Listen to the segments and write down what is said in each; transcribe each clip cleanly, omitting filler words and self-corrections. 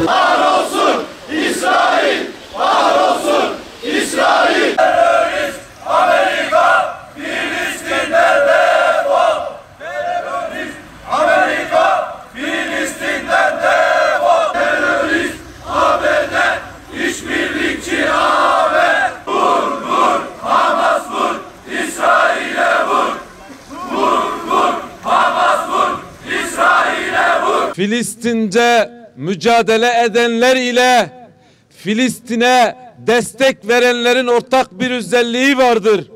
Kahrolsun İsrail! Kahrolsun İsrail! Terörist Amerika! Filistin'den defol! Terörist Amerika! Filistin'den defol! Terörist ABD! İşbirlikçi AB! Vur vur! Hamas vur! İsrail'e vur! Vur vur! Hamas vur! İsrail'e vur! Filistin'de mücadele edenler ile Filistin'e destek verenlerin ortak bir özelliği vardır.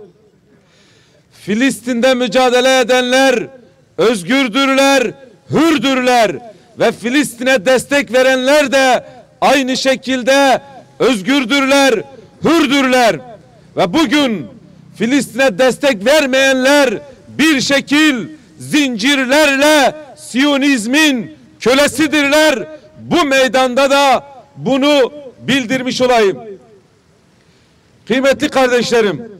Filistin'de mücadele edenler özgürdürler, hürdürler ve Filistin'e destek verenler de aynı şekilde özgürdürler, hürdürler. Ve bugün Filistin'e destek vermeyenler bir şekil zincirlerle Siyonizmin kölesidirler. Bu meydanda da bunu bildirmiş olayım. Kıymetli kardeşlerim,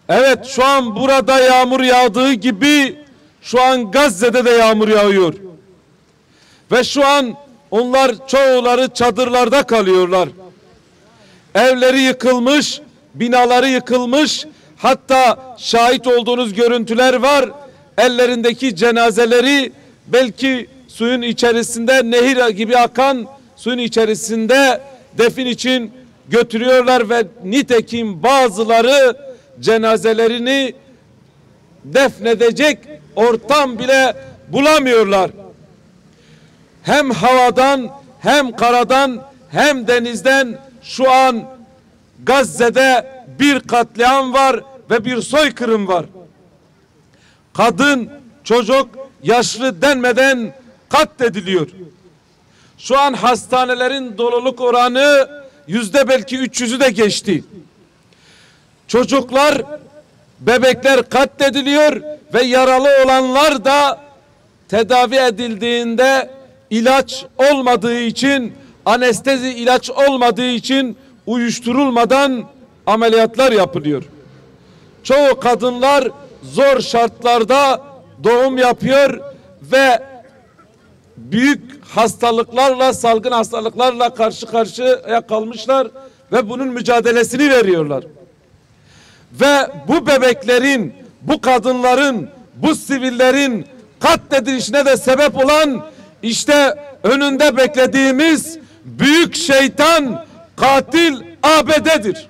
evet şu an burada yağmur yağdığı gibi şu an Gazze'de de yağmur yağıyor. Ve şu an onlar çoğuları çadırlarda kalıyorlar. Evleri yıkılmış, binaları yıkılmış, hatta şahit olduğunuz görüntüler var. Ellerindeki cenazeleri belki suyun içerisinde, nehir gibi akan suyun içerisinde defin için götürüyorlar ve nitekim bazıları cenazelerini defnedecek ortam bile bulamıyorlar. Hem havadan, hem karadan, hem denizden şu an Gazze'de bir katliam var ve bir soykırım var. Kadın, çocuk, yaşlı denmeden katlediliyor. Şu an hastanelerin doluluk oranı belki 300'ü de geçti. Çocuklar, bebekler katlediliyor ve yaralı olanlar da tedavi edildiğinde ilaç olmadığı için, anestezi ilaç olmadığı için uyuşturulmadan ameliyatlar yapılıyor. Çoğu kadınlar zor şartlarda doğum yapıyor ve büyük hastalıklarla, salgın hastalıklarla karşı karşıya kalmışlar ve bunun mücadelesini veriyorlar. Ve bu bebeklerin, bu kadınların, bu sivillerin katledilişine de sebep olan işte önünde beklediğimiz büyük şeytan, katil ABD'dir.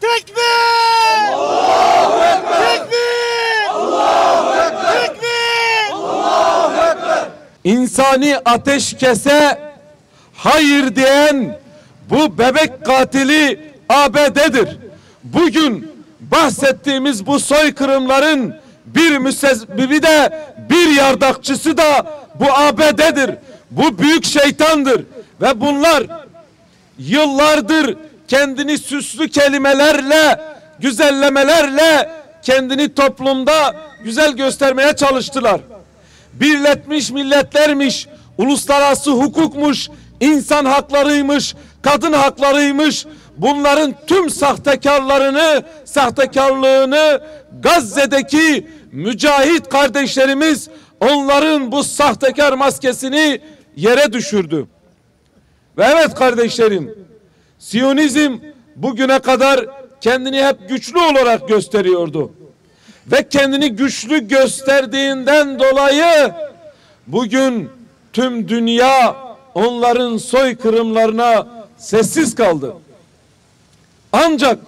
Tekbir! Allahu Ekber! Tekbir! Allahu Ekber! Tekbir! Allahu Ekber! İnsani ateşkese hayır diyen bu bebek katili ABD'dir. Bugün bahsettiğimiz bu soykırımların bir müsebbibi de, bir yardakçısı da bu ABD'dir. Bu büyük şeytandır ve bunlar yıllardır kendini süslü kelimelerle, güzellemelerle kendini toplumda güzel göstermeye çalıştılar. Birleşmiş Milletler'miş, uluslararası hukukmuş, insan haklarıymış, kadın haklarıymış. Bunların tüm sahtekarlığını Gazze'deki mücahit kardeşlerimiz onların bu sahtekar maskesini yere düşürdü. Ve evet kardeşlerim, Siyonizm bugüne kadar kendini hep güçlü olarak gösteriyordu. Ve kendini güçlü gösterdiğinden dolayı bugün tüm dünya onların soykırımlarına sessiz kaldı. Ancak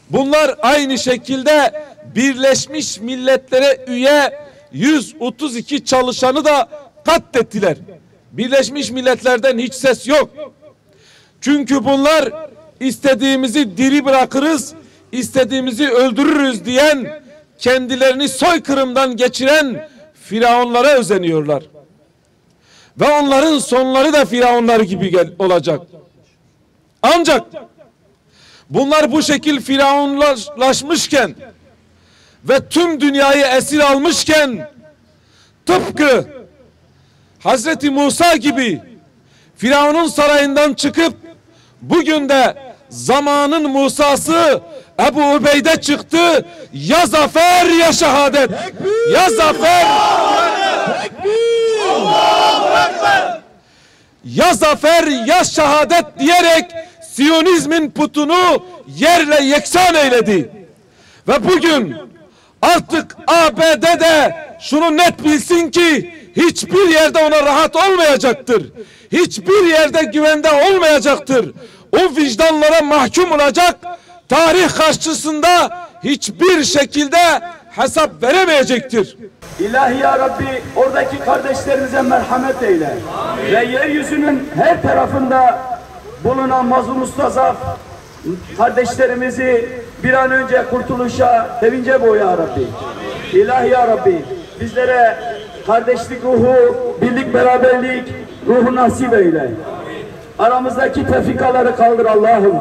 bunlar aynı şekilde Birleşmiş Milletler'e üye 132 çalışanı da katlettiler. Birleşmiş Milletler'den hiç ses yok. Çünkü bunlar istediğimizi diri bırakırız, istediğimizi öldürürüz diyen, kendilerini soykırımdan geçiren firavunlara özeniyorlar. Ve onların sonları da firavunlar gibi olacak. Ancak bunlar bu şekil firavunlaşmışken ve tüm dünyayı esir almışken, tıpkı Hazreti Musa gibi Firavun'un sarayından çıkıp bugün de zamanın Musa'sı Ebu Ubeyde çıktı. Ya zafer ya şehadet. Ya zafer Ekber! Ya zafer ya şehadet diyerek Siyonizmin putunu yerle yeksan eyledi. Ve bugün artık ABD de şunu net bilsin ki hiçbir yerde ona rahat olmayacaktır. Hiçbir yerde güvende olmayacaktır. O vicdanlara mahkum olacak. Tarih karşısında hiçbir şekilde hesap veremeyecektir. İlahi ya Rabbi oradaki kardeşlerimize merhamet eyle. Amin. Ve yeryüzünün her tarafında bulunan mazlum mustazaf kardeşlerimizi bir an önce kurtuluşa, sevince boya ya Rabbi. Amin. İlahi ya Rabbi bizlere kardeşlik ruhu, birlik beraberlik ruhu nasip eyle. Amin. Aramızdaki tefrikaları kaldır Allah'ım.